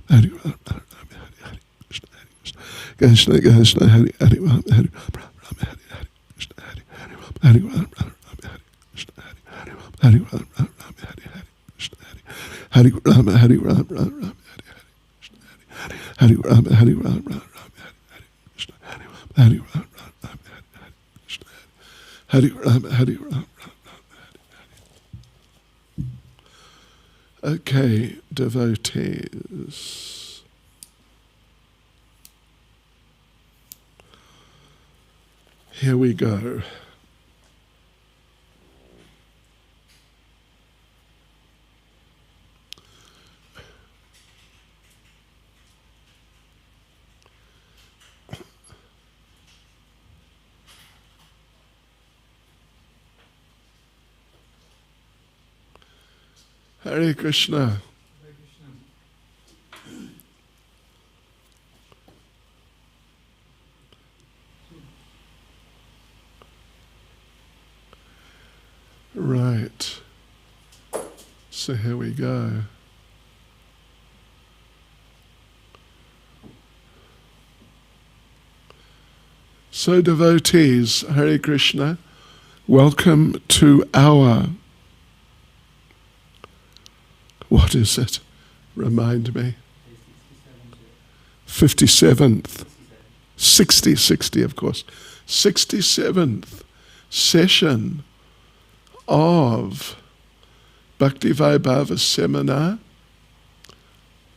Hare Ram, Hare Krishna, Krishna, Hare Hare Ram, Hare Ram, Hare Krishna, Hare Ram, Hare Krishna, Hare Ram, Hare Krishna, Hare Ram, Hare Ram, Hare Ram, Hare Ram, Hare Krishna, Hare Ram, Hare Krishna, Hare Ram, Hare Ram. Okay, devotees. Here we go. Hare Krishna. Right. So here we go. So devotees, Hare Krishna, welcome to our, what is it? Remind me. 57th. 60 of course. 67th session of Bhakti Vaibhava seminar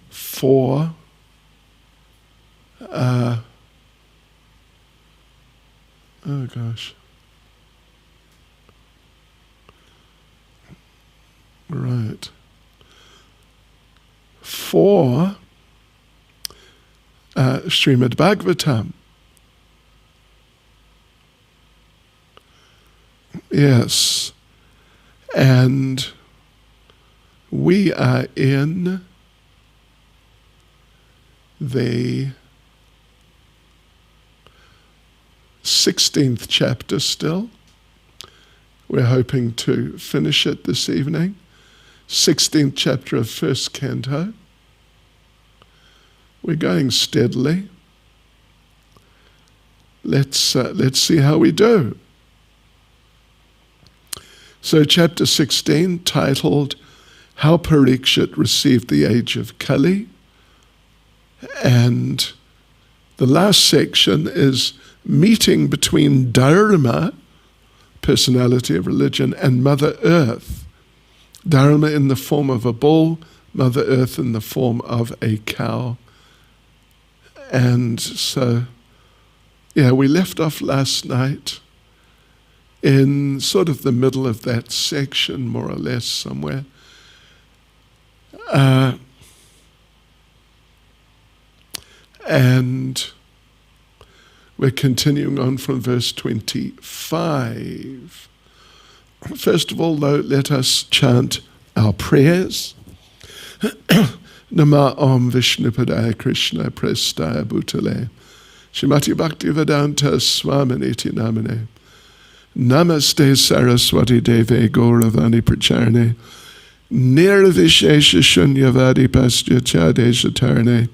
for right. For Srimad Bhagavatam. Yes. And we are in the 16th chapter still. We're hoping to finish it this evening. 16th chapter of first canto. We're going steadily. Let's see how we do. So chapter 16, titled, How Parikshit Received the Age of Kali. And the last section is meeting between Dharma, personality of religion, and Mother Earth. Dharma in the form of a bull, Mother Earth in the form of a cow. And so, we left off last night in sort of the middle of that section, more or less, somewhere. And we're continuing on from verse 25. First of all, though, let us chant our prayers. Nama Om Vishnupadaya Krishna Prestaya Bhutale Shrimati Bhaktivedanta Swaminiti Namane Namaste Saraswati Deve Gauravani Pracharne Nirvishesha Shunyavadi Pastya Chadesha Tarne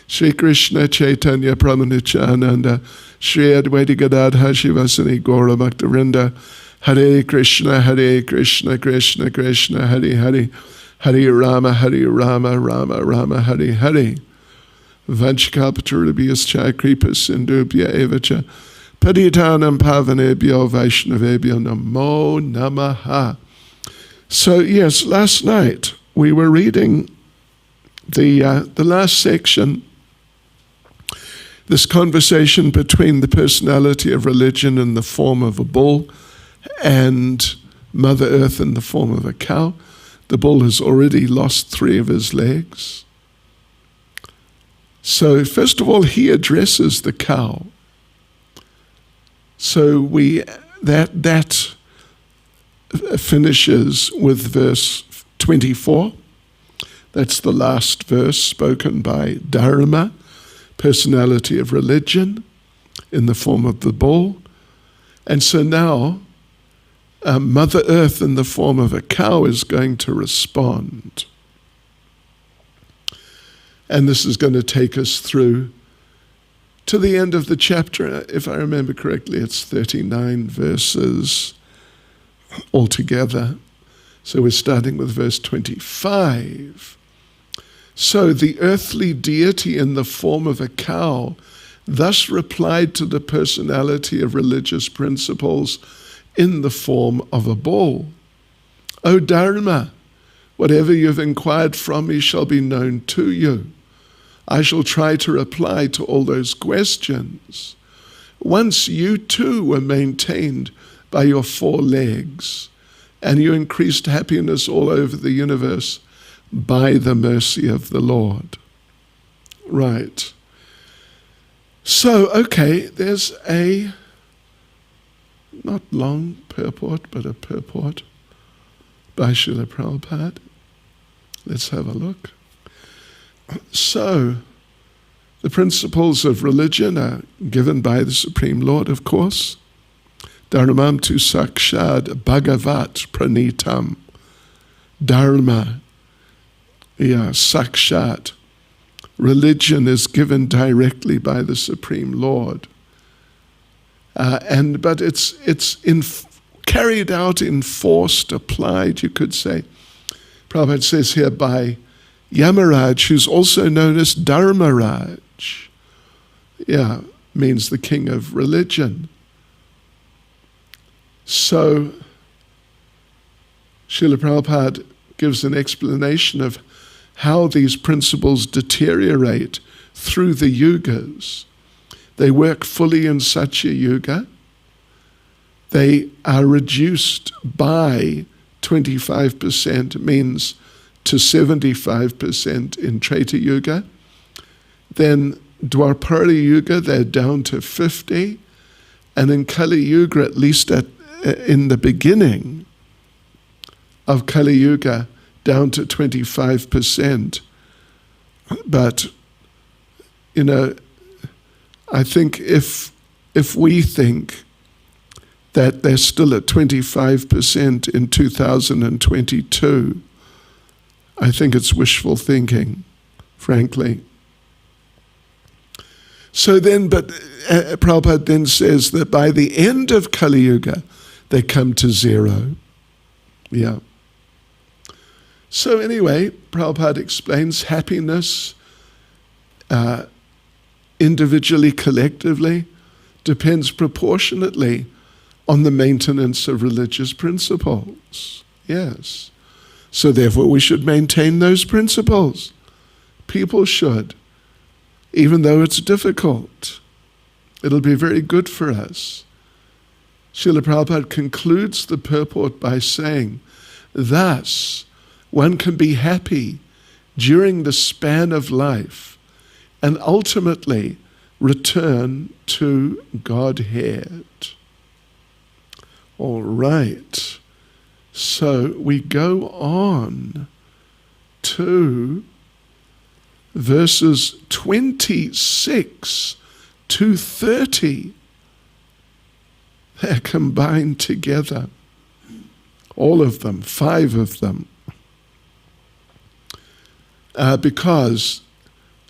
Shri Krishna Chaitanya Pramanityananda Shri Advaita Gadadha Shivasani Gaura Bhaktarinda Hare Krishna Krishna Krishna Hare Hare Hare Rama Rama Rama Hare Hare Vanchkalpatarubhyascha Kripa Sindhubhya Evacha Paditanam Pavanebhyo Vaishnavebhyo Namo Namaha. So yes, last night we were reading the last section, this conversation between the personality of religion in the form of a bull and Mother Earth in the form of a cow. The bull has already lost 3 of his legs. So first of all, he addresses the cow. So that finishes with verse 24. That's the last verse spoken by Dharma, personality of religion, in the form of the bull. And so now, Mother Earth in the form of a cow is going to respond. And this is going to take us through to the end of the chapter. If I remember correctly, it's 39 verses altogether. So we're starting with verse 25. So the earthly deity in the form of a cow thus replied to the personality of religious principles in the form of a bull. O Dharma, whatever you've inquired from me shall be known to you. I shall try to reply to all those questions. Once you too were maintained by your 4 legs, and you increased happiness all over the universe by the mercy of the Lord. Right. So, okay, there's a not long purport, but a purport by Srila Prabhupada. Let's have a look. So, the principles of religion are given by the Supreme Lord, of course. Dharmam tu sakshad bhagavat pranitam. Dharma, sakshat. Religion is given directly by the Supreme Lord. But it's carried out, enforced, applied, you could say. Prabhupada says here by Yamaraj, who's also known as Dharmaraj. Means the king of religion. So, Srila Prabhupada gives an explanation of how these principles deteriorate through the yugas. They work fully in Satya Yuga. They are reduced by 25%, means to 75% in Treta Yuga. Then Dwapara Yuga, they're down to 50. And in Kali Yuga, at least in the beginning of Kali Yuga, down to 25%. But, I think if we think that they're still at 25% in 2022, I think it's wishful thinking, frankly. So then, but Prabhupada then says that by the end of Kali Yuga, they come to 0. So anyway, Prabhupada explains happiness, individually, collectively, depends proportionately on the maintenance of religious principles. Yes. So therefore we should maintain those principles. People should. Even though it's difficult. It'll be very good for us. Srila Prabhupada concludes the purport by saying, thus, one can be happy during the span of life and ultimately return to Godhead. All right. So we go on to verses 26 to 30. They're combined together. All of them, 5 of them. Because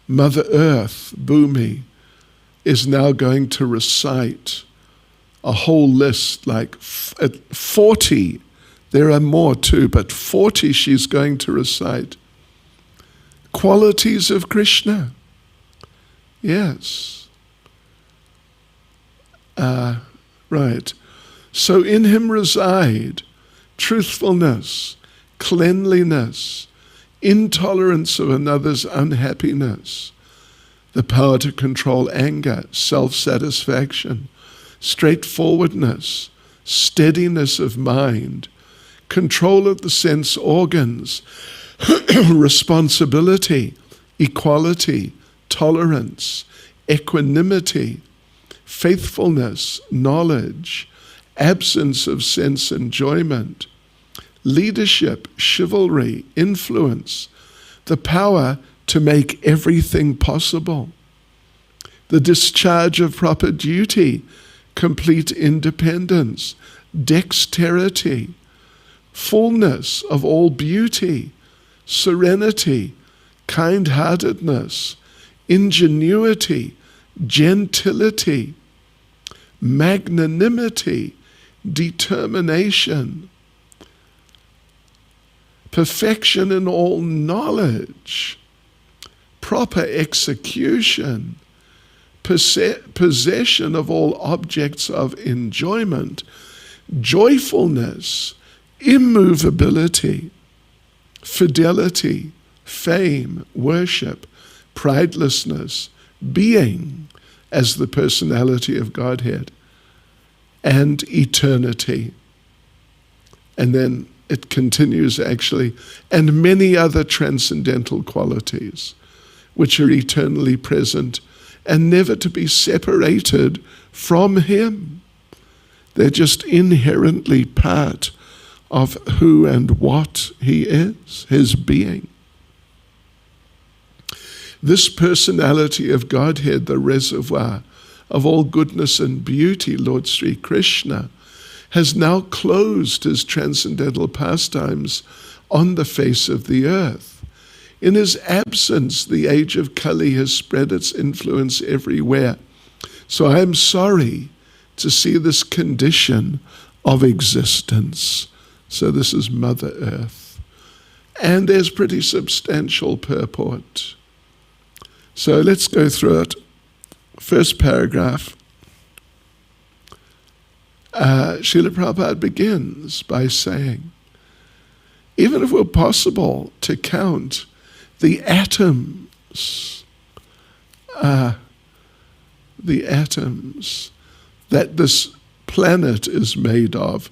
Mother Earth, Bhumi, is now going to recite a whole list, like 40. There are more too, but 40 she's going to recite. Qualities of Krishna. Yes. Right. So in him reside truthfulness, cleanliness, intolerance of another's unhappiness, the power to control anger, self-satisfaction, straightforwardness, steadiness of mind, control of the sense organs, responsibility, equality, tolerance, equanimity, faithfulness, knowledge, absence of sense enjoyment, leadership, chivalry, influence, the power to make everything possible, the discharge of proper duty, complete independence, dexterity, fullness of all beauty, serenity, kind-heartedness, ingenuity, gentility, magnanimity, determination, perfection in all knowledge, proper execution, possession of all objects of enjoyment, joyfulness, immovability, fidelity, fame, worship, pridelessness, being as the personality of Godhead, and eternity. And then it continues actually, and many other transcendental qualities which are eternally present and never to be separated from Him. They're just inherently part of who and what He is, His being. This personality of Godhead, the reservoir of all goodness and beauty, Lord Sri Krishna, has now closed His transcendental pastimes on the face of the earth. In His absence, the age of Kali has spread its influence everywhere. So I am sorry to see this condition of existence. So this is Mother Earth. And there's pretty substantial purport. So let's go through it. First paragraph. Srila Prabhupada begins by saying, even if it were possible to count the atoms that this planet is made of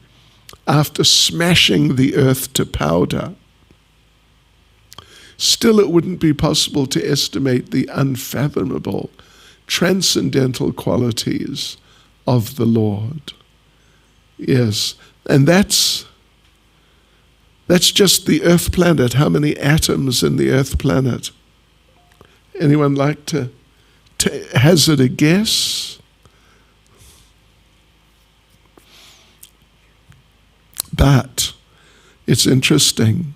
after smashing the earth to powder, still it wouldn't be possible to estimate the unfathomable, transcendental qualities of the Lord. Yes, and that's just the earth planet. How many atoms in the earth planet? Anyone like to hazard a guess? But it's interesting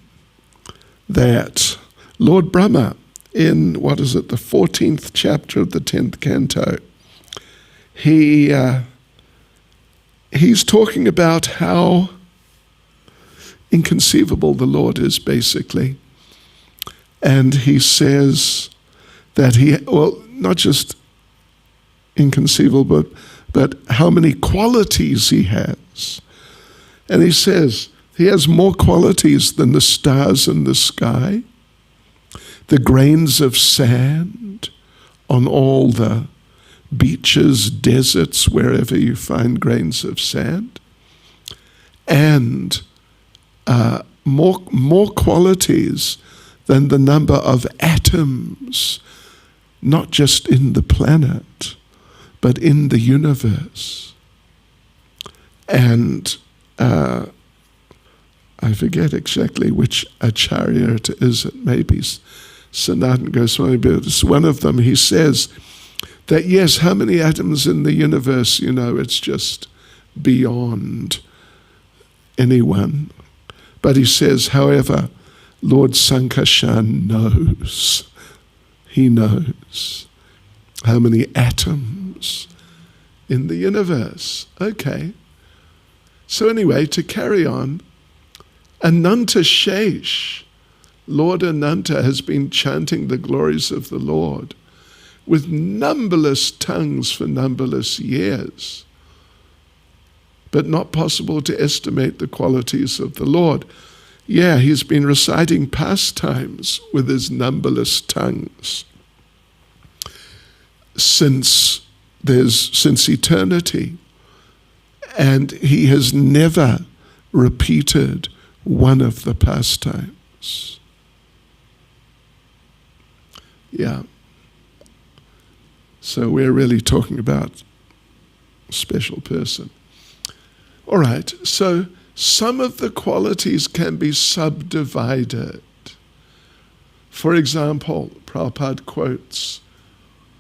that Lord Brahma, in, the 14th chapter of the 10th canto, he's talking about how inconceivable the Lord is, basically. And he says that not just inconceivable, but how many qualities He has. And he says He has more qualities than the stars in the sky, the grains of sand on all the beaches, deserts, wherever you find grains of sand, and more qualities than the number of atoms, not just in the planet, but in the universe. And I forget exactly which acharya it is. It may be Sanatana Goswami, but it's one of them. He says that, yes, how many atoms in the universe, it's just beyond anyone. But he says, however, Lord Sankarshan knows. He knows how many atoms in the universe. Okay. So anyway, to carry on, Ananta Shesh, Lord Ananta, has been chanting the glories of the Lord with numberless tongues for numberless years, but not possible to estimate the qualities of the Lord. Yeah, He's been reciting pastimes with His numberless tongues since eternity, and He has never repeated one of the pastimes. Yeah. So we're really talking about a special person. All right, so some of the qualities can be subdivided. For example, Prabhupada quotes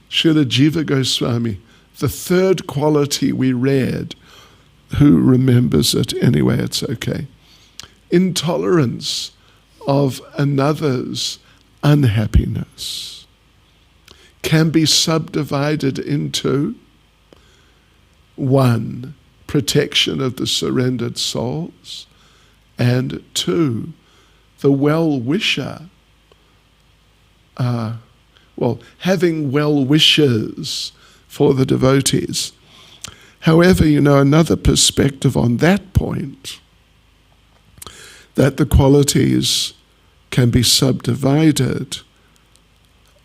Srila Jiva Goswami, the third quality we read. Who remembers it? Anyway, it's okay. Intolerance of another's unhappiness can be subdivided into 1, protection of the surrendered souls, and 2, the well-wisher, having well-wishers for the devotees. However, another perspective on that point, that the qualities can be subdivided.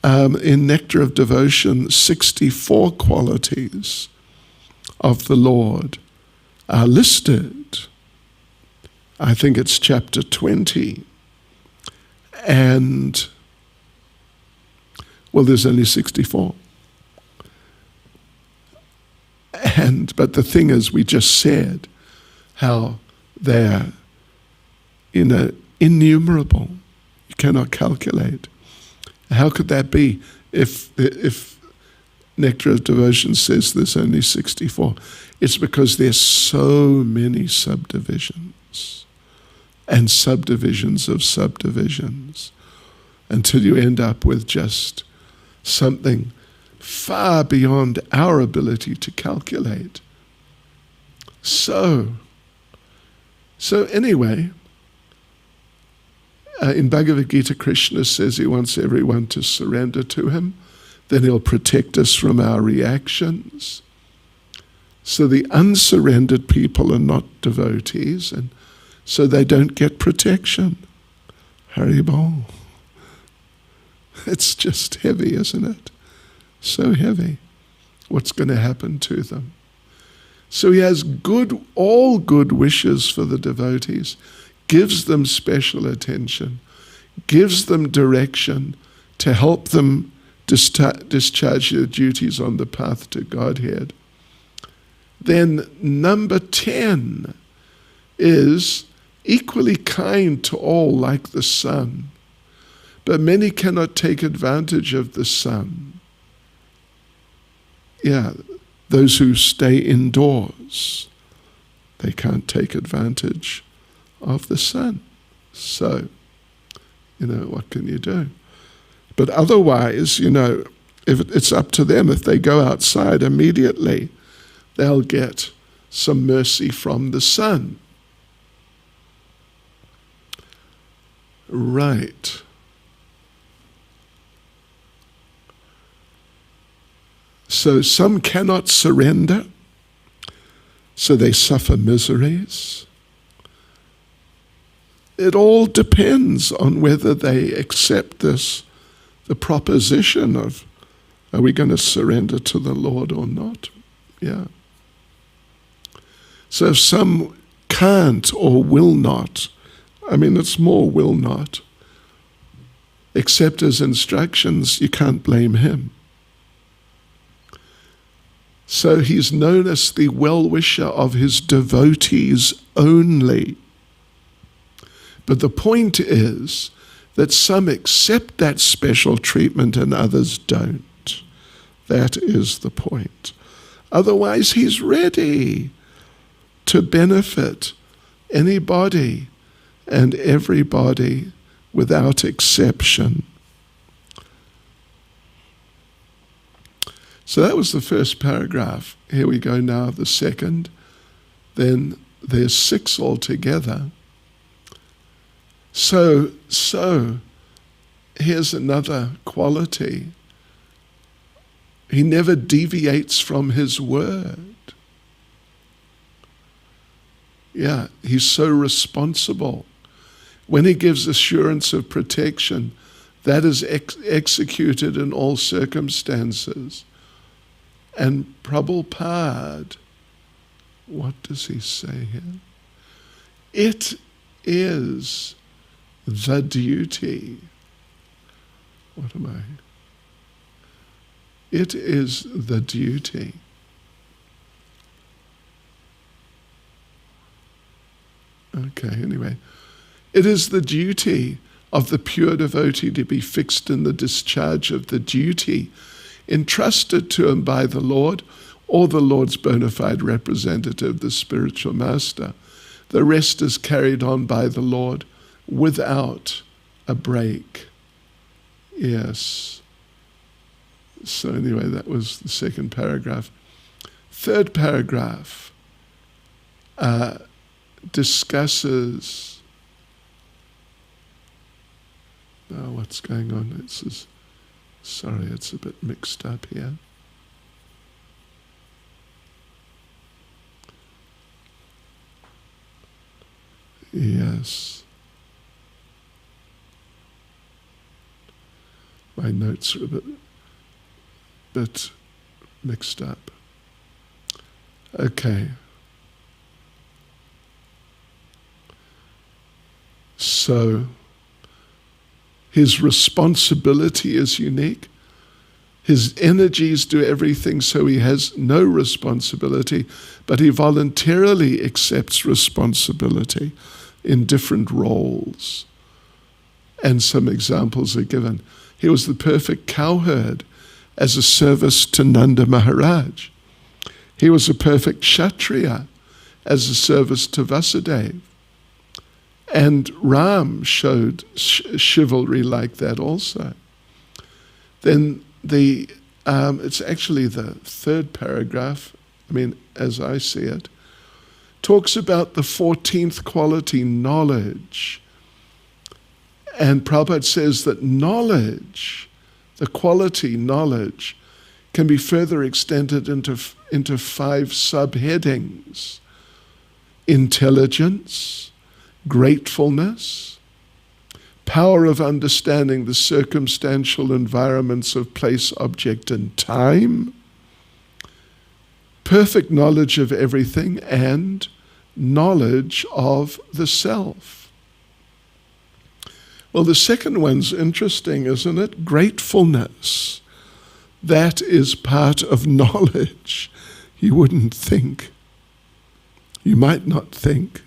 In Nectar of Devotion, 64 qualities of the Lord are listed. I think it's chapter 20. And, there's only 64. But the thing is, we just said how they're, innumerable. You cannot calculate. How could that be if Nectar of Devotion says there's only 64? It's because there's so many subdivisions and subdivisions of subdivisions until you end up with just something far beyond our ability to calculate. So anyway, in Bhagavad Gita, Krishna says he wants everyone to surrender to him. Then he'll protect us from our reactions. So the unsurrendered people are not devotees, and so they don't get protection. Haribol. It's just heavy, isn't it? So heavy. What's going to happen to them? So he has all good wishes for the devotees, gives them special attention, gives them direction to help them discharge their duties on the path to Godhead. Then number 10 is equally kind to all like the sun, but many cannot take advantage of the sun. Those who stay indoors, they can't take advantage of the sun. So, what can you do? But otherwise, if it's up to them, if they go outside immediately, they'll get some mercy from the sun. Right. So some cannot surrender, so they suffer miseries. It all depends on whether they accept the proposition of, are we going to surrender to the Lord or not? Yeah. So if some can't or will not, it's more will not, accept his instructions, you can't blame him. So he's known as the well-wisher of his devotees only. But the point is that some accept that special treatment and others don't. That is the point. Otherwise, he's ready to benefit anybody and everybody without exception. So that was the first paragraph. Here we go now, the second. Then there's 6 altogether. So here's another quality. He never deviates from his word. Yeah, he's so responsible. When he gives assurance of protection, that is executed in all circumstances. And Prabhupada, what does he say here? It is the duty. What am I? It is the duty. Okay, anyway. It is the duty of the pure devotee to be fixed in the discharge of the duty entrusted to him by the Lord or the Lord's bona fide representative, the spiritual master. The rest is carried on by the Lord without a break. Yes. So anyway, that was the second paragraph. Third paragraph discusses... Oh, what's going on? Sorry, it's a bit mixed up here. Yes. My notes are a bit mixed up. Okay. So, his responsibility is unique. His energies do everything, so he has no responsibility, but he voluntarily accepts responsibility in different roles. And some examples are given. He was the perfect cowherd as a service to Nanda Maharaj. He was a perfect Kshatriya as a service to Vasudeva. And Ram showed chivalry like that also. Then it's actually the third paragraph, as I see it, talks about the 14th quality, knowledge. And Prabhupada says that knowledge, the quality knowledge, can be further extended into 5 subheadings: intelligence, gratefulness, power of understanding the circumstantial environments of place, object, and time, perfect knowledge of everything, and knowledge of the self. Well, the second one's interesting, isn't it? Gratefulness. That is part of knowledge. You wouldn't think. You might not think.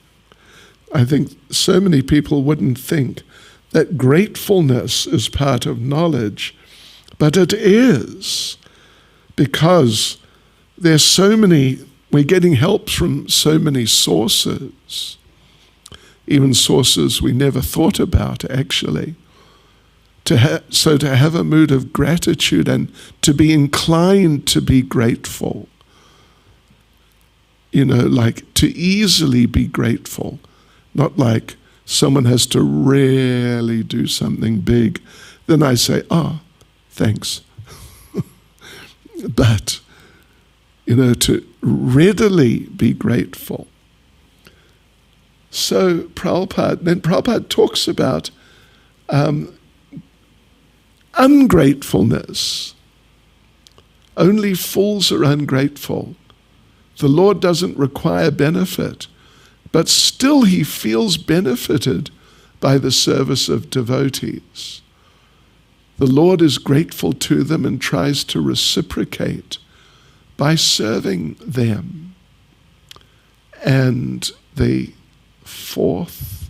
I think so many people wouldn't think that gratefulness is part of knowledge, but it is, because there's so many, we're getting help from so many sources, even sources we never thought about actually. So to have a mood of gratitude and to be inclined to be grateful, like to easily be grateful, not like someone has to really do something big. Then I say, thanks. But, to readily be grateful. So Prabhupada talks about ungratefulness. Only fools are ungrateful. The Lord doesn't require benefit, but still he feels benefited by the service of devotees. The Lord is grateful to them and tries to reciprocate by serving them. And the 4th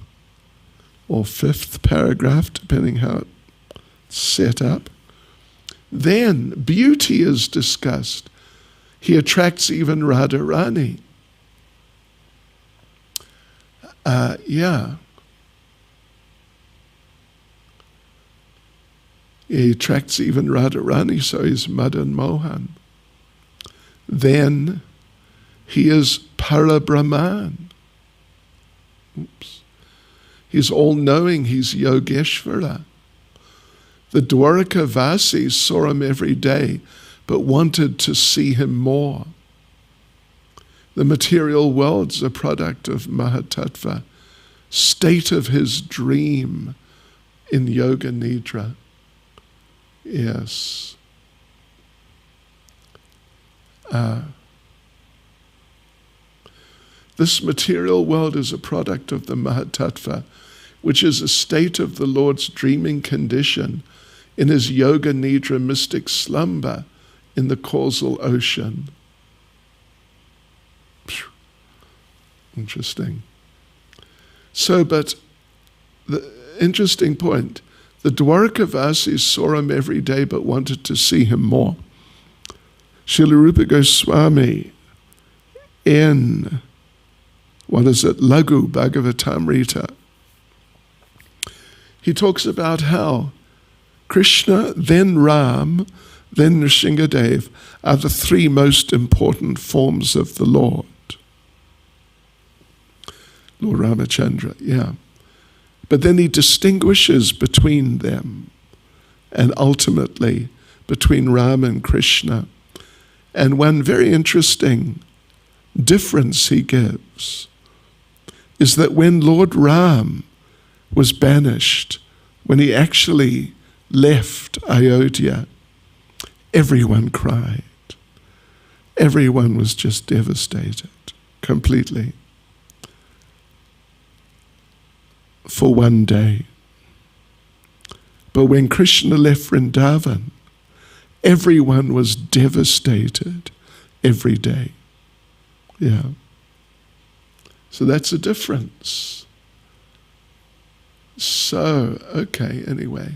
or 5th paragraph, depending how it's set up, then beauty is discussed. He attracts even Radharani. He attracts even Radharani, so he's Madan Mohan. Then he is Parabrahman. He's all-knowing, he's Yogeshvara. The Dwaraka Vasis saw him every day, but wanted to see him more. The material world's a product of Mahatattva, state of his dream in Yoga Nidra. Yes. This material world is a product of the Mahatattva, which is a state of the Lord's dreaming condition in his Yoga Nidra mystic slumber in the causal ocean. Interesting. So, but the interesting point, the Dwarkavasis saw him every day but wanted to see him more. Srila Rupa Goswami in, Laghu Bhagavatamrita, he talks about how Krishna, then Ram, then Nrsingadev are the three most important forms of the Lord. Lord Ramachandra, yeah. But then he distinguishes between them and ultimately between Ram and Krishna. And one very interesting difference he gives is that when Lord Ram was banished, when he actually left Ayodhya, everyone cried. Everyone was just devastated completely for one day. But when Krishna left Vrindavan, everyone was devastated every day. Yeah. So that's a difference. So, okay, anyway.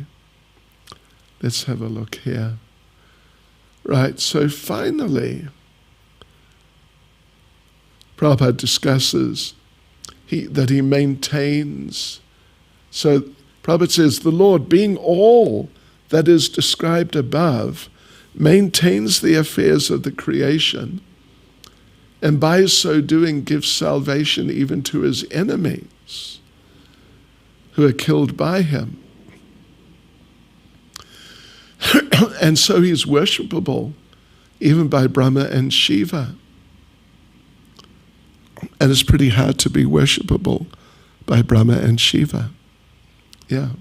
Let's have a look here. Right, so finally, Prabhupada discusses that he maintains. So Prabhupada says, the Lord, being all that is described above, maintains the affairs of the creation, and by so doing gives salvation even to his enemies who are killed by him. And so he's worshipable even by Brahma and Shiva. And it's pretty hard to be worshipable by Brahma and Shiva. Yeah.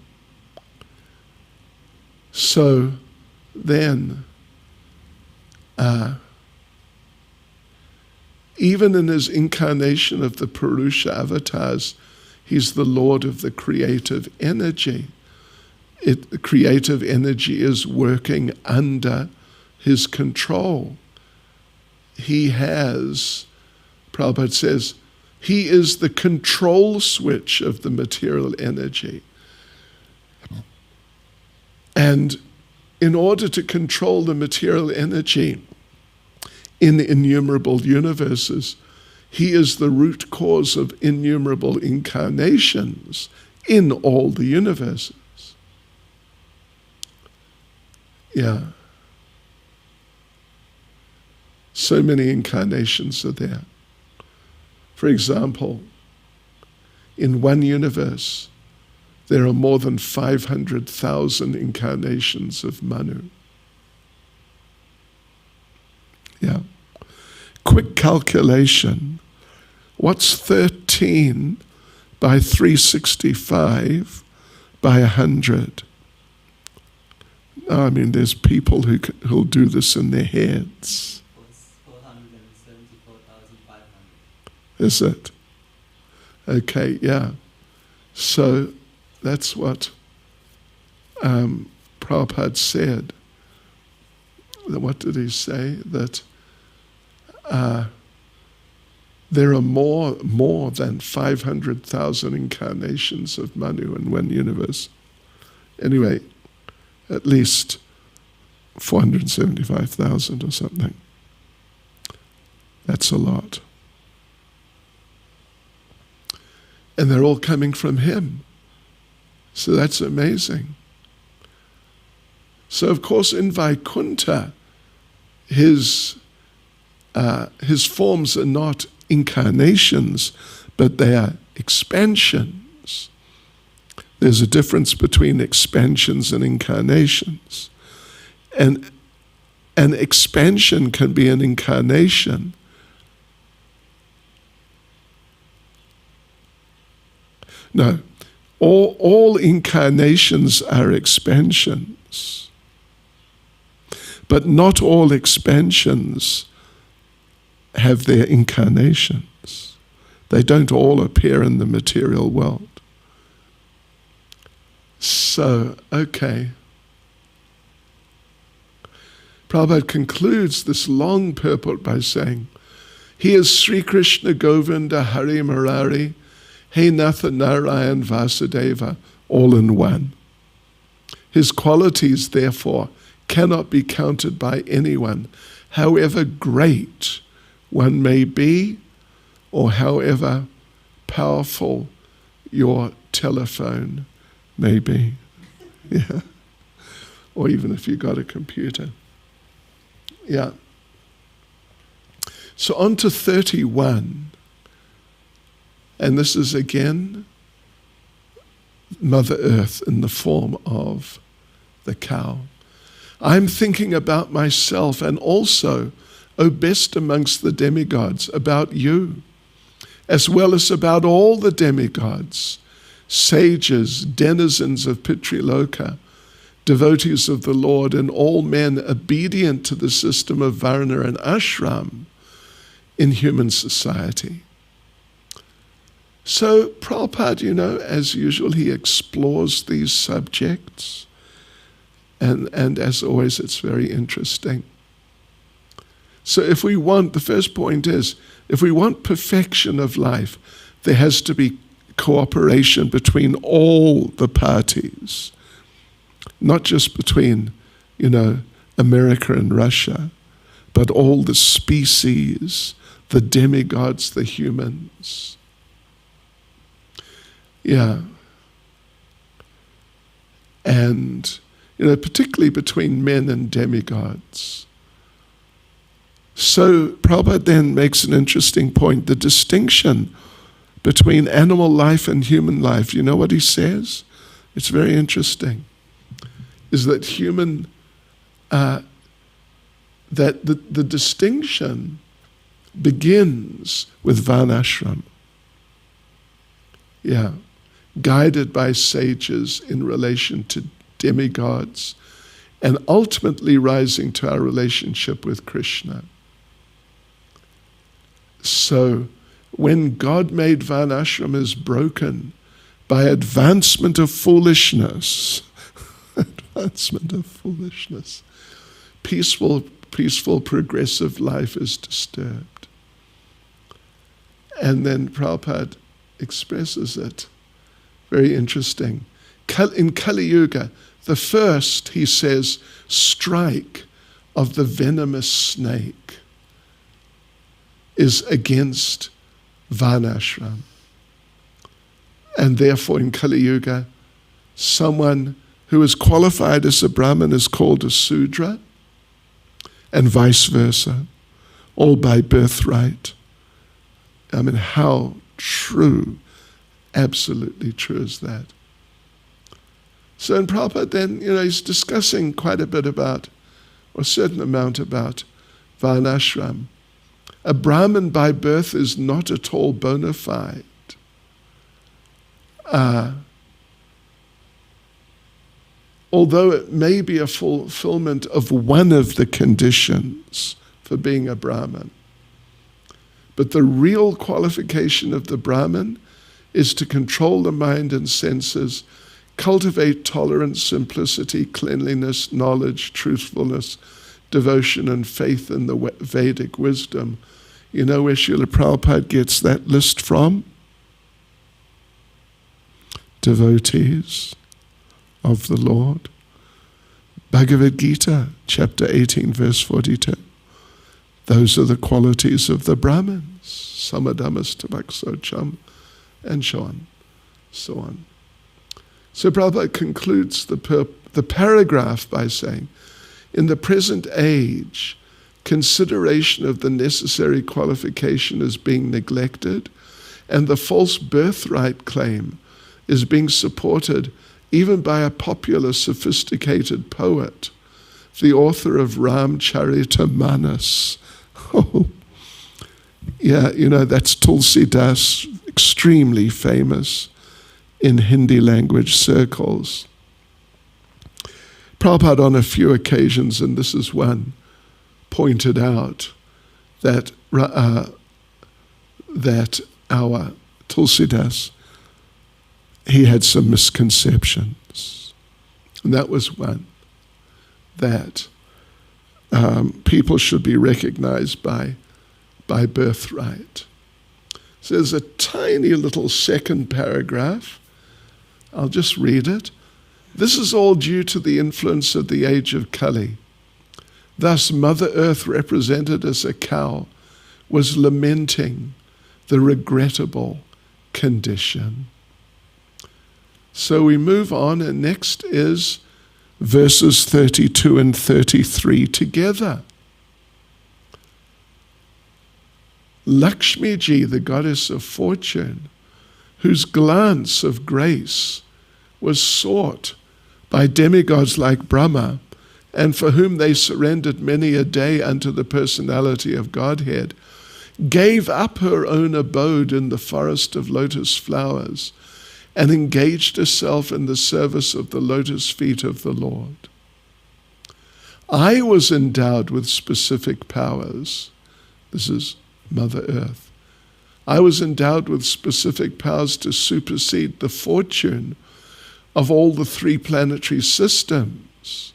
So then, even in his incarnation of the Purusha avatars, he's the Lord of the creative energy. The creative energy is working under his control. He has, Prabhupada says, he is the control switch of the material energy. And in order to control the material energy in innumerable universes, he is the root cause of innumerable incarnations in all the universes. Yeah. So many incarnations are there. For example, in one universe, there are more than 500,000 incarnations of Manu. Yeah. Quick calculation. What's 13 by 365 by 100? I mean, there's people who'll do this in their heads. 474,500. Is it? Okay, yeah. So that's what Prabhupada said. What did he say? That there are more than 500,000 incarnations of Manu in one universe. Anyway, at least 475,000 or something. That's a lot. And they're all coming from him. So that's amazing. So of course in Vaikuntha, his forms are not incarnations, but they are expansions. There's a difference between expansions and incarnations. And an expansion can be an incarnation. No, all incarnations are expansions. But not all expansions have their incarnations. They don't all appear in the material world. So, okay. Prabhupada concludes this long purport by saying, he is Sri Krishna Govinda Hari Murari, He Natha Narayan Vasudeva, all in one. His qualities, therefore, cannot be counted by anyone, however great one may be, or however powerful your telephone may be. Yeah. or even if you got a computer. Yeah. So on to 31. And this is again Mother Earth in the form of the cow. I'm thinking about myself and also, O best amongst the demigods, about you, as well as about all the demigods, sages, denizens of Pitriloka, devotees of the Lord, and all men obedient to the system of Varna and Ashram in human society. So Prabhupada, as usual, he explores these subjects. And as always, it's very interesting. So the first point is, if we want perfection of life, there has to be cooperation between all the parties, not just between, America and Russia, but all the species, the demigods, the humans. Yeah. And, particularly between men and demigods. So Prabhupada then makes an interesting point, the distinction between animal life and human life. You know what he says? It's very interesting. Is that that the distinction begins with Varnashram. Yeah. Guided by sages in relation to demigods, and ultimately rising to our relationship with Krishna. So, when God made Varnashram is broken by advancement of foolishness, peaceful, progressive life is disturbed. And then Prabhupada expresses it. Very interesting. In Kali Yuga, the first, he says, strike of the venomous snake is against Varnashram. And therefore in Kali Yuga, someone who is qualified as a Brahmin is called a Sudra, and vice versa, all by birthright. I mean, how true, absolutely true is that? So in Prabhupada then, he's discussing quite a bit about, or a certain amount about Varnashram. A Brahmin by birth is not at all bona fide. Although it may be a fulfillment of one of the conditions for being a Brahmin. But the real qualification of the Brahmin is to control the mind and senses, cultivate tolerance, simplicity, cleanliness, knowledge, truthfulness, devotion, and faith in the Vedic wisdom. You know where Srila Prabhupada gets that list from? Devotees of the Lord. Bhagavad Gita, chapter 18, verse 42. Those are the qualities of the Brahmins. Samadhammas tabaksocham, and so on. So Prabhupada concludes the paragraph by saying, in the present age, consideration of the necessary qualification is being neglected, and the false birthright claim is being supported even by a popular, sophisticated poet, the author of Ramcharitamanas. Oh, yeah, that's Tulsi Das, extremely famous in Hindi language circles. Prabhupada on a few occasions, and this is one, pointed out that our Tulsidas, he had some misconceptions. And that was one, that people should be recognized by birthright. So there's a tiny little second paragraph. I'll just read it. This is all due to the influence of the age of Kali. Thus, Mother Earth, represented as a cow, was lamenting the regrettable condition. So we move on, and next is verses 32 and 33 together. Lakshmiji, the goddess of fortune, whose glance of grace was sought by demigods like Brahma, and for whom they surrendered many a day unto the personality of Godhead, gave up her own abode in the forest of lotus flowers and engaged herself in the service of the lotus feet of the Lord. I was endowed with specific powers. This is Mother Earth. I was endowed with specific powers to supersede the fortune of all the three planetary systems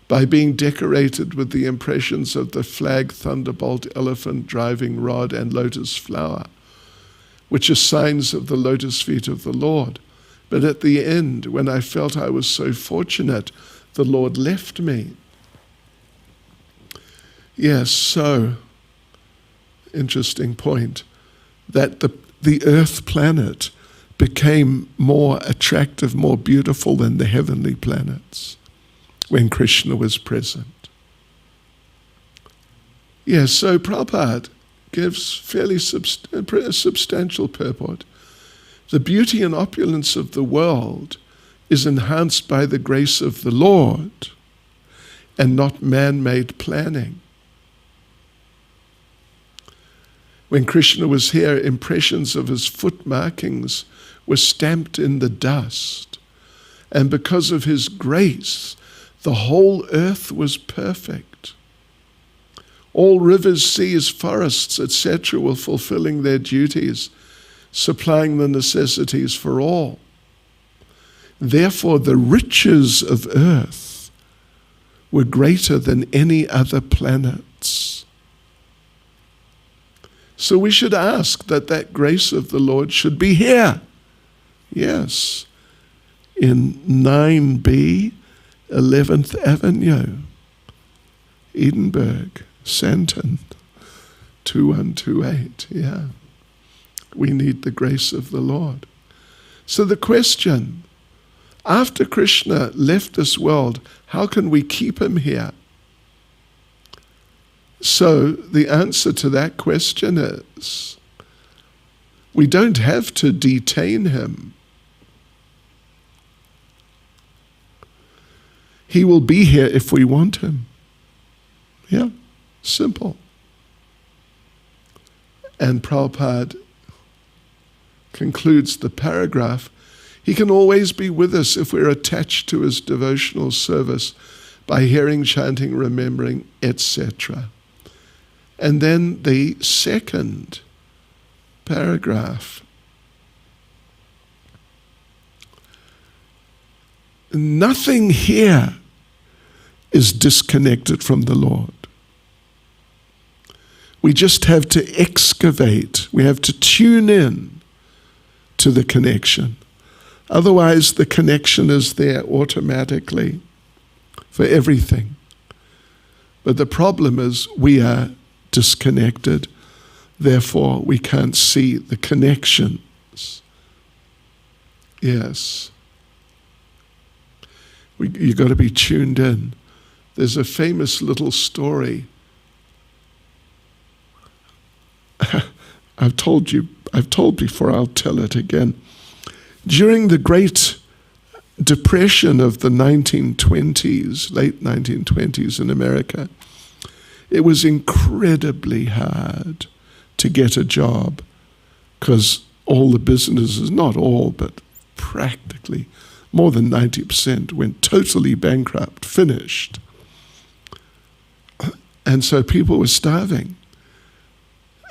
by being decorated with the impressions of the flag, thunderbolt, elephant, driving rod, and lotus flower, which are signs of the lotus feet of the Lord. But at the end, when I felt I was so fortunate, the Lord left me. Yes, so, interesting point, that the earth planet became more attractive, more beautiful than the heavenly planets when Krishna was present. Yes, so Prabhupada gives fairly substantial purport. The beauty and opulence of the world is enhanced by the grace of the Lord and not man-made planning. When Krishna was here, impressions of his foot markings were stamped in the dust. And because of his grace, the whole earth was perfect. All rivers, seas, forests, etc. were fulfilling their duties, supplying the necessities for all. Therefore, the riches of earth were greater than any other planets. So we should ask that grace of the Lord should be here. Yes, in 9B, 11th Avenue, Edinburgh, Santon, 2128. Yeah, we need the grace of the Lord. So the question, after Krishna left this world, how can we keep him here? So the answer to that question is, we don't have to detain him. He will be here if we want him. Yeah, simple. And Prabhupada concludes the paragraph, he can always be with us if we're attached to his devotional service by hearing, chanting, remembering, etc. And then the second paragraph. Nothing here is disconnected from the Lord. We just have to excavate. We have to tune in to the connection. Otherwise, the connection is there automatically for everything. But the problem is we are disconnected. Therefore, we can't see the connections. Yes. You've got to be tuned in. There's a famous little story. I've told before, I'll tell it again. During the Great Depression of the 1920s, late 1920s in America, it was incredibly hard to get a job because all the businesses, not all, but practically more than 90% went totally bankrupt, finished. And so people were starving.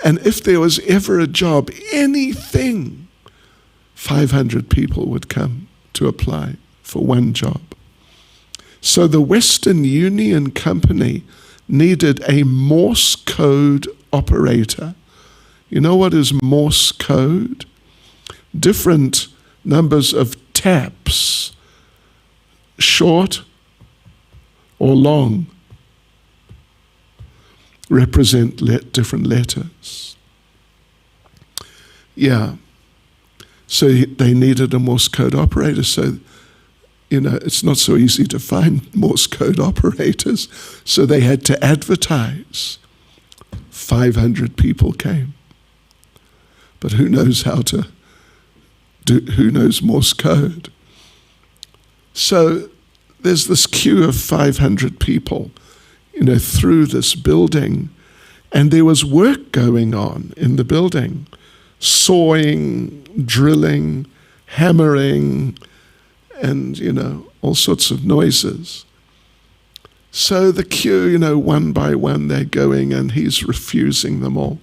And if there was ever a job, anything, 500 people would come to apply for one job. So the Western Union Company needed a Morse code operator. You know what is Morse code? Different numbers of taps, short or long, represent different letters. Yeah. So they needed a Morse code operator. So, it's not so easy to find Morse code operators, so they had to advertise. 500 people came. But who knows who knows Morse code? So there's this queue of 500 people, through this building, and there was work going on in the building. Sawing, drilling, hammering, and, all sorts of noises. So the queue, one by one they're going, and he's refusing them all.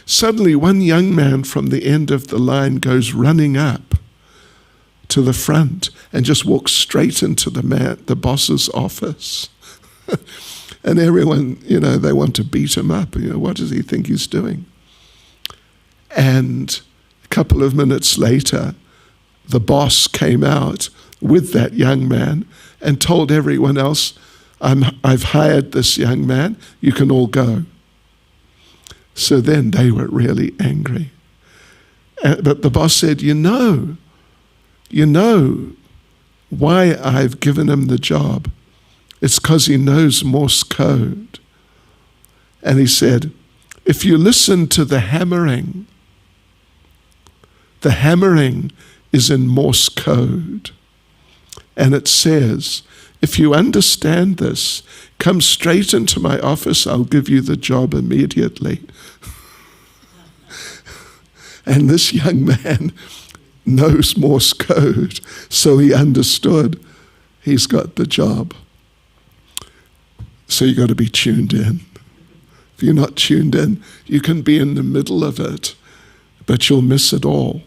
Suddenly, one young man from the end of the line goes running up to the front and just walks straight into the boss's office. And everyone, they want to beat him up. What does he think he's doing? And a couple of minutes later, the boss came out with that young man and told everyone else, I've hired this young man, you can all go. So then they were really angry. But the boss said, you know why I've given him the job. It's because he knows Morse code. And he said, if you listen to the hammering is in Morse code. And it says, if you understand this, come straight into my office, I'll give you the job immediately. And this young man knows Morse code, so he understood he's got the job. So you got to be tuned in. If you're not tuned in, you can be in the middle of it, but you'll miss it all.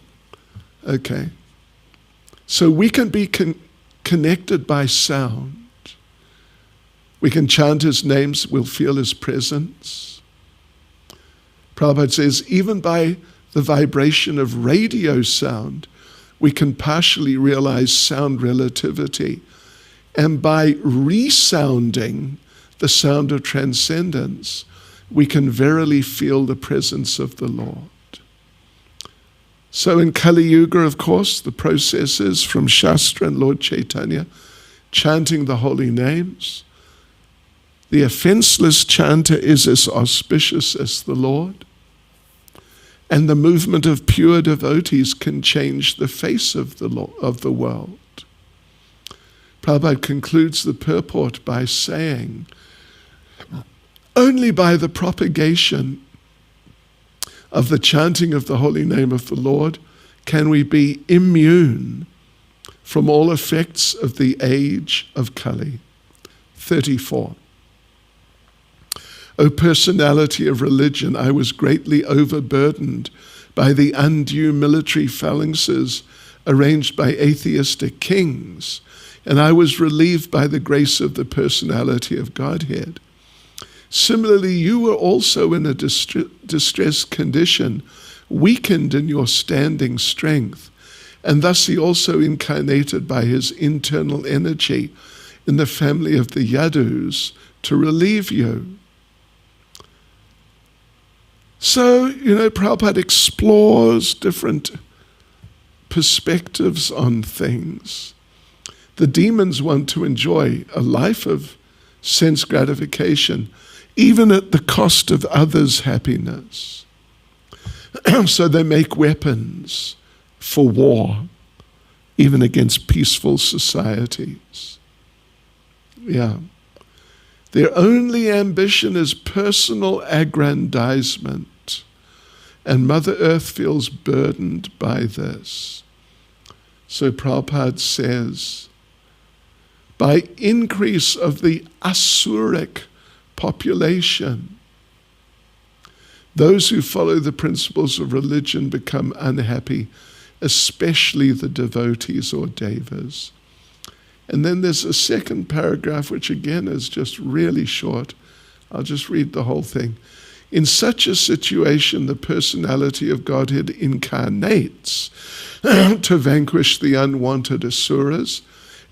Okay. So we can be connected by sound. We can chant his names, we'll feel his presence. Prabhupada says, even by the vibration of radio sound, we can partially realize sound relativity. And by resounding the sound of transcendence, we can verily feel the presence of the Lord. So in Kali Yuga, of course, the process is from Shastra and Lord Chaitanya, chanting the holy names. The offenseless chanter is as auspicious as the Lord. And the movement of pure devotees can change the face of the world. Prabhupada concludes the purport by saying, only by the propagation of the chanting of the holy name of the Lord can we be immune from all effects of the age of Kali. 34. O personality of religion, I was greatly overburdened by the undue military phalanxes arranged by atheistic kings, and I was relieved by the grace of the personality of Godhead. Similarly, you were also in a distressed condition, weakened in your standing strength, and thus he also incarnated by his internal energy in the family of the Yadus to relieve you. So, Prabhupada explores different perspectives on things. The demons want to enjoy a life of sense gratification, even at the cost of others' happiness. So they make weapons for war, even against peaceful societies. Yeah. Their only ambition is personal aggrandizement, and Mother Earth feels burdened by this. So Prabhupada says, by increase of the asuric population, those who follow the principles of religion become unhappy, especially the devotees or devas. And then there's a second paragraph, which again is just really short. I'll just read the whole thing. In such a situation, the personality of Godhead incarnates to vanquish the unwanted asuras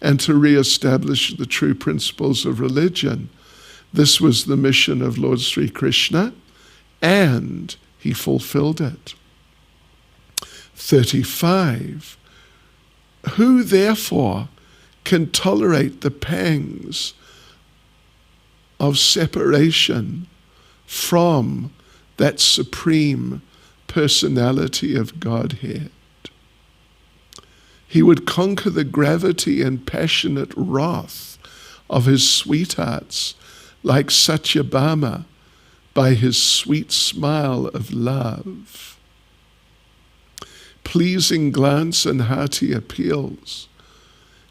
and to re-establish the true principles of religion. This was the mission of Lord Sri Krishna, and he fulfilled it. 35. Who therefore can tolerate the pangs of separation from that supreme personality of Godhead. He would conquer the gravity and passionate wrath of his sweethearts like Satyabhama by his sweet smile of love, pleasing glance and hearty appeals.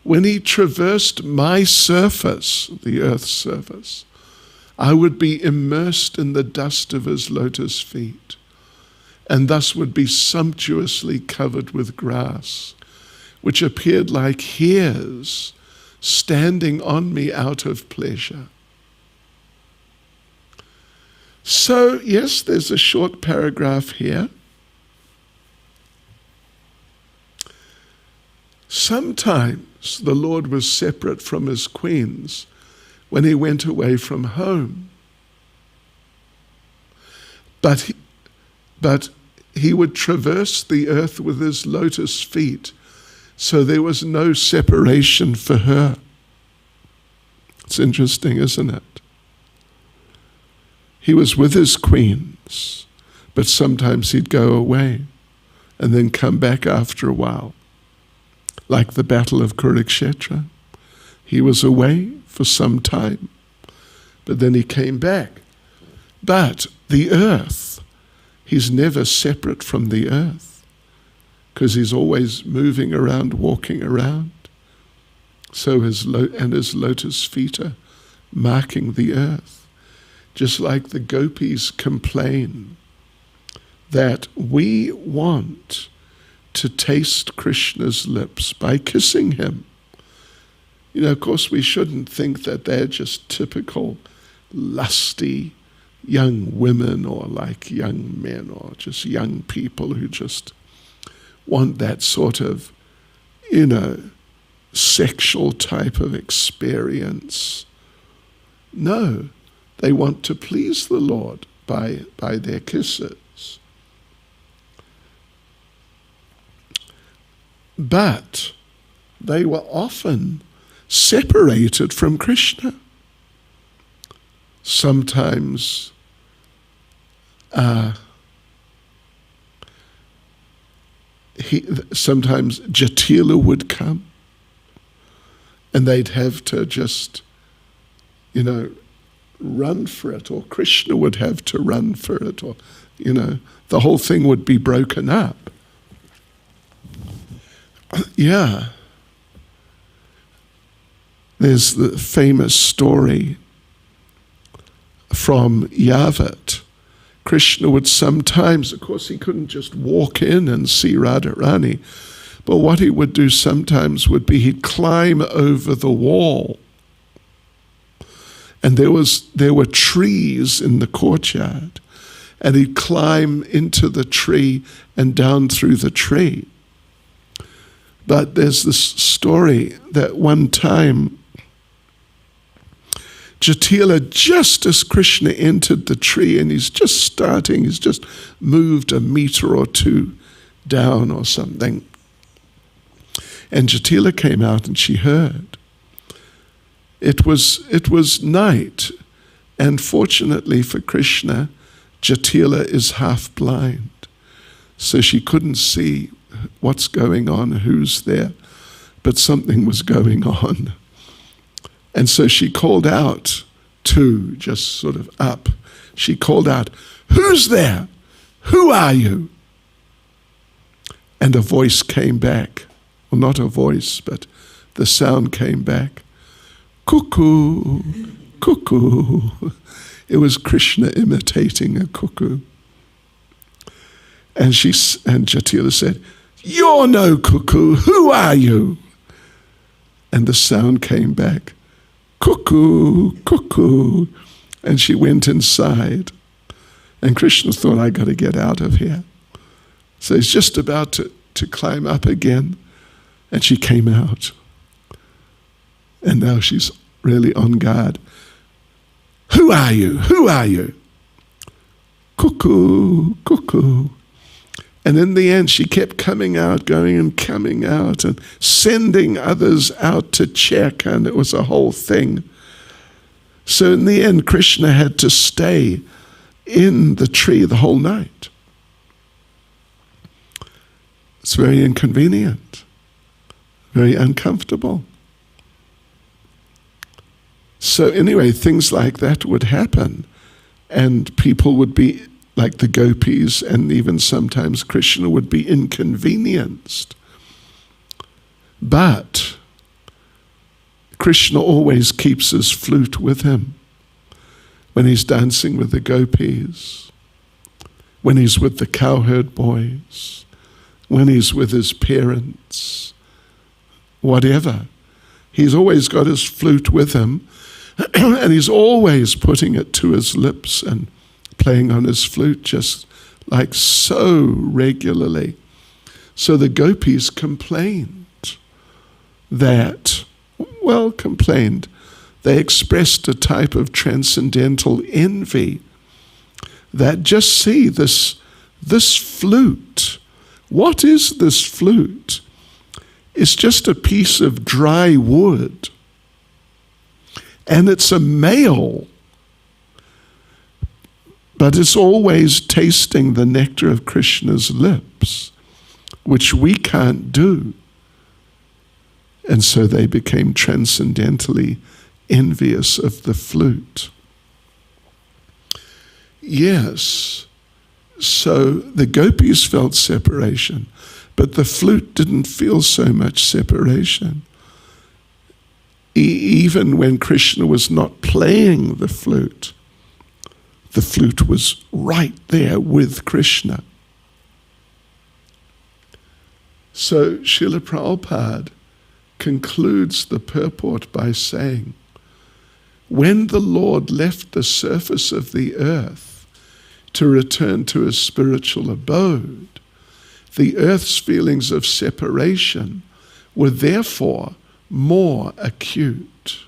When he traversed my surface, the earth's surface, I would be immersed in the dust of his lotus feet, and thus would be sumptuously covered with grass, which appeared like hairs standing on me out of pleasure. So, yes, there's a short paragraph here. Sometimes the Lord was separate from his queens when he went away from home. But he would traverse the earth with his lotus feet, so there was no separation for her. It's interesting, isn't it? He was with his queens, but sometimes he'd go away and then come back after a while. Like the Battle of Kurukshetra. He was away for some time, but then he came back. But the earth, he's never separate from the earth, because he's always moving around, walking around. So his lotus feet are marking the earth. Just like the gopis complain that we want to taste Krishna's lips by kissing him. You know, of course, we shouldn't think that they're just typical lusty young women or like young men or just young people who just want that sort of, sexual type of experience. No, they want to please the Lord by their kisses. But they were often separated from Krishna. Sometimes sometimes Jatila would come and they'd have to just, run for it, or Krishna would have to run for it, or, the whole thing would be broken up. Yeah. There's the famous story from Yavat. Krishna would sometimes, of course he couldn't just walk in and see Radharani, but what he would do sometimes would be he'd climb over the wall. And there were trees in the courtyard, and he'd climb into the tree and down through the tree. But there's this story that one time Jatila, just as Krishna entered the tree, and he's just moved a meter or two down or something. And Jatila came out and she heard. It was night, and fortunately for Krishna, Jatila is half blind. So she couldn't see what's going on, who's there, but something was going on. And so she called out to, just sort of up, she called out, "Who's there? Who are you?" And a voice came back. Well, not a voice, but the sound came back. "Cuckoo, cuckoo." It was Krishna imitating a cuckoo. And Jatila said, "You're no cuckoo. Who are you?" And the sound came back. "Cuckoo, cuckoo." And she went inside. And Krishna thought, I got to get out of here. So he's just about to climb up again. And she came out. And now she's really on guard. "Who are you? Who are you?" "Cuckoo, cuckoo." And in the end, she kept coming out, going and coming out, and sending others out to check, and it was a whole thing. So in the end, Krishna had to stay in the tree the whole night. It's very inconvenient, very uncomfortable. So anyway, things like that would happen, and people would be, like the gopis, and even sometimes Krishna would be inconvenienced. But Krishna always keeps his flute with him when he's dancing with the gopis, when he's with the cowherd boys, when he's with his parents, whatever. He's always got his flute with him, and he's always putting it to his lips and playing on his flute just like so regularly. So the gopis complained. They expressed a type of transcendental envy that just see this flute. What is this flute? It's just a piece of dry wood. And it's a male, but it's always tasting the nectar of Krishna's lips, which we can't do. And so they became transcendentally envious of the flute. Yes, so the gopis felt separation, but the flute didn't feel so much separation. Even when Krishna was not playing the flute was right there with Krishna. So Srila Prabhupada concludes the purport by saying, when the Lord left the surface of the earth to return to his spiritual abode, the earth's feelings of separation were therefore more acute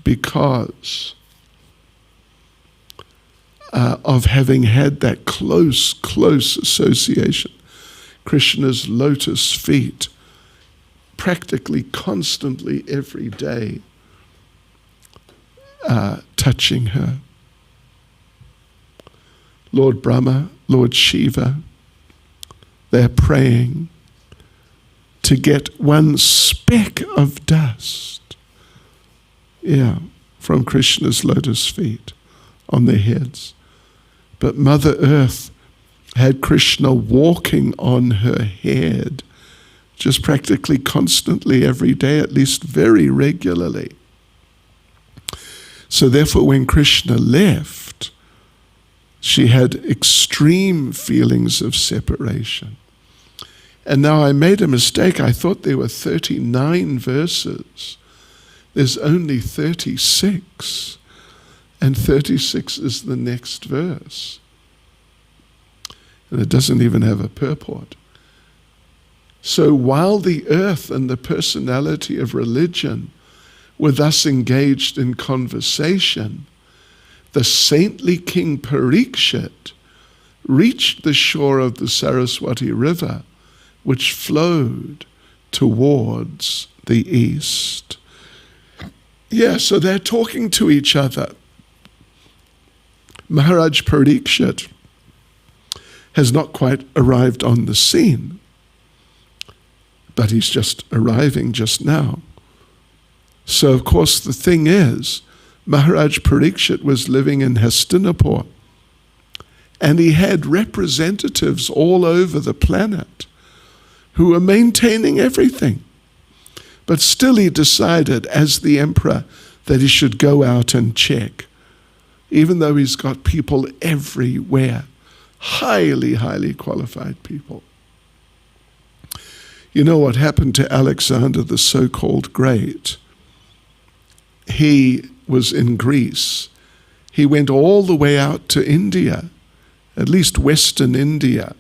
because of having had that close association. Krishna's lotus feet, practically constantly every day, touching her. Lord Brahma, Lord Shiva, they're praying to get one speck of dust, from Krishna's lotus feet on their heads. But Mother Earth had Krishna walking on her head, just practically constantly every day, at least very regularly. So therefore, when Krishna left, she had extreme feelings of separation. And now I made a mistake. I thought there were 39 verses. There's only 36. And 36 is the next verse. And it doesn't even have a purport. So while the earth and the personality of religion were thus engaged in conversation, the saintly King Parikshit reached the shore of the Saraswati River, which flowed towards the east. So they're talking to each other. Maharaj Parikshit has not quite arrived on the scene, but he's just arriving just now. So of course the thing is, Maharaj Parikshit was living in Hastinapur, and he had representatives all over the planet who were maintaining everything. But still he decided, as the emperor, that he should go out and check, even though he's got people everywhere, highly qualified people. You know what happened to Alexander the so-called Great? He was in Greece. He went all the way out to India, at least Western India,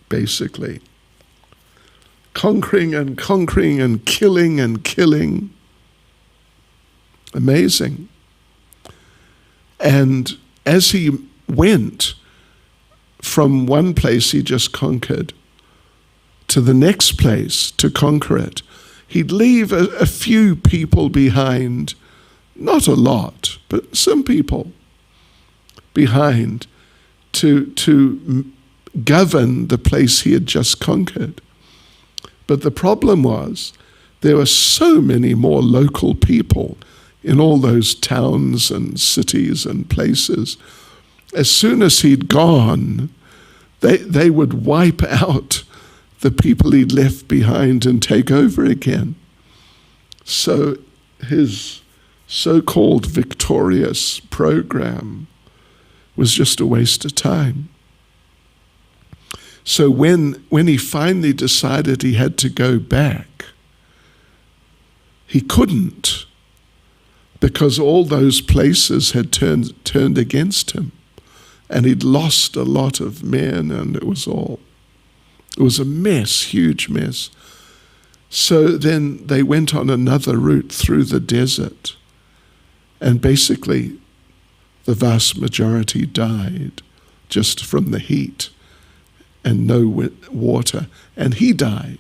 basically. Conquering and killing. Amazing. And as he went from one place he just conquered to the next place to conquer it, he'd leave a few people behind, not a lot, but some people behind to govern the place he had just conquered. But the problem was there were so many more local people in all those towns and cities and places. As soon as he'd gone, they would wipe out the people he'd left behind and take over again. So his so-called victorious program was just a waste of time. So when he finally decided he had to go back, he couldn't, because all those places had turned against him, and he'd lost a lot of men, and it was a mess, huge mess. So then they went on another route through the desert, and basically the vast majority died just from the heat and no water, and he died.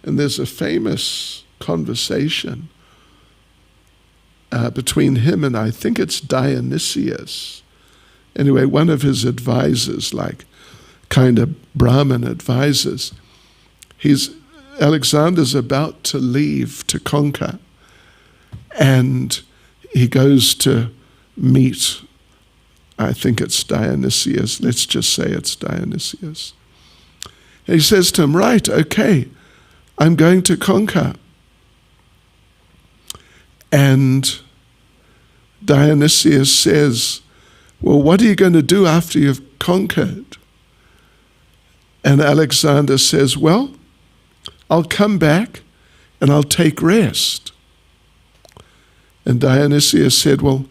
And there's a famous conversation between him and I think it's Dionysius. Anyway, one of his advisors, like kind of Brahmin advisors, Alexander's about to leave to conquer, and he goes to meet, I think it's Dionysius, let's just say it's Dionysius. And he says to him, right, okay, I'm going to conquer. And Dionysius says, well, what are you going to do after you've conquered? And Alexander says, well, I'll come back and I'll take rest. And Dionysius said, well,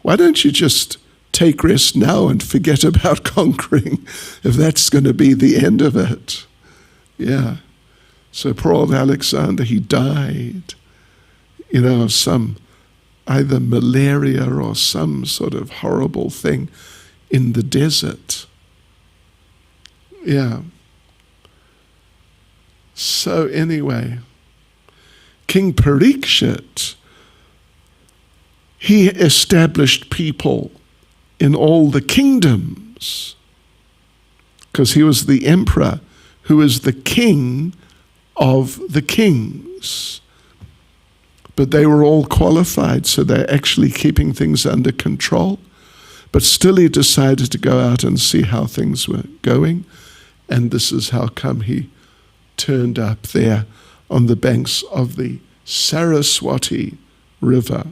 why don't you just take rest now and forget about conquering if that's going to be the end of it? Yeah. So poor old Alexander, he died, of some either malaria or some sort of horrible thing in the desert. Yeah. So anyway, King Parikshit, he established people in all the kingdoms because he was the emperor who was the king of the kings. But they were all qualified, so they're actually keeping things under control. But still he decided to go out and see how things were going. And this is how come he turned up there on the banks of the Saraswati River.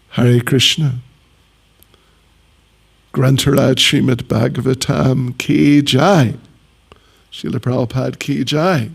Hare Krishna. Grantaraj Srimad Bhagavatam ki jai. Srila Prabhupada ki jai.